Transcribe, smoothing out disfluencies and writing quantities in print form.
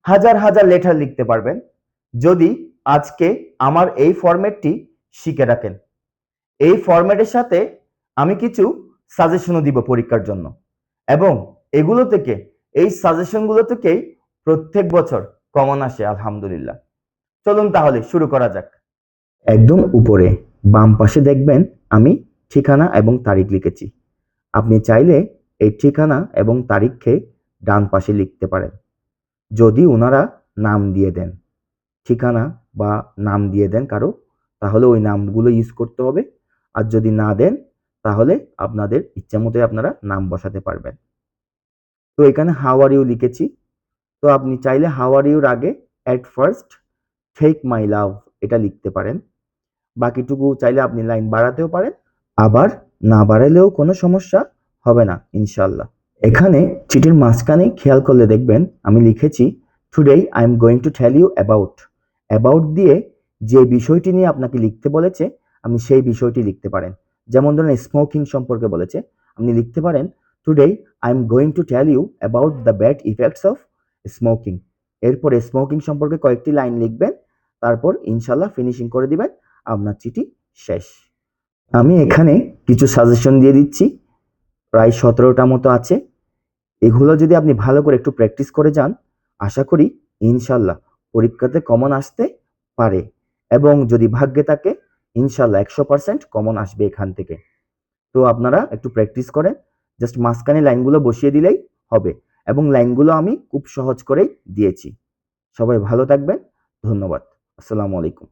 হাজার হাজার লেটার লিখতে পারবেন যদি আজকে আমার এই ফরম্যাটটি শিখে রাখেন। এই ফরম্যাটের সাথে আমি কিছু সাজেশনও দিব পরীক্ষার জন্য, এবং এগুলো থেকে, এই সাজেশনগুলো থেকেই প্রত্যেক বছর কমন আসে আলহামদুলিল্লাহ। চলুন তাহলে শুরু করা যাক। একদম উপরে বাম পাশে দেখবেন আমি ঠিকানা এবং তারিখ লিখেছি। আপনি চাইলে এই ঠিকানা এবং তারিখকে ডান পাশে লিখতে পারেন, যদি ওনারা নাম দিয়ে দেন, ঠিকানা বা নাম দিয়ে দেন কারো, তাহলে ওই নামগুলো ইউজ করতে হবে। আর যদি না দেন তাহলে আপনাদের ইচ্ছা মতোই আপনারা নাম বসাতে পারবেন। তো এখানে হাউ আর ইউ লিখেছি। তো আপনি চাইলে হাউ আর ইউর আগে এট ফার্স্ট টেক মাই লাভ এটা লিখতে পারেন। বাকিটুকু চাইলে আপনি লাইন বাড়াতেও পারেন, আবার না বাড়ালেও কোনো সমস্যা হবে না ইনশাল্লাহ। এখানে চিঠির মাঝখানে খেয়াল করলে দেখবেন আমি লিখেছি today I am going to tell you about. About দিয়ে যে বিষয়টি নিয়ে আপনাকে লিখতে বলেছে আপনি সেই বিষয়টি লিখতে পারেন। যেমন ধরুন স্মোকিং সম্পর্কে বলেছে, আপনি লিখতে পারেন today I am going to tell you about the bad effects of smoking. এরপরে স্মোকিং সম্পর্কে কয়েকটি লাইন লিখবেন, তারপর ইনশাল্লাহ ফিনিশিং করে দিবেন, আপনার চিঠি শেষ। আমি এখানে কিছু সাজেশন দিয়ে দিচ্ছি, প্রায় 17টা মতো আছে। এগুলো যদি আপনি ভালো করে একটু প্র্যাকটিস করে যান, আশা করি ইনশাল্লাহ পরীক্ষাতে কমন আসতে পারে, এবং যদি ভাগ্যে থাকে ইনশাল্লাহ 100% কমন আসবে এখান থেকে। তো আপনারা একটু প্র্যাকটিস করেন, জাস্ট মাঝখানে লাইনগুলো বসিয়ে দিলেই হবে, এবং লাইনগুলো আমি খুব সহজ করেই দিয়েছি। সবাই ভালো থাকবেন, ধন্যবাদ, আসসালামু আলাইকুম।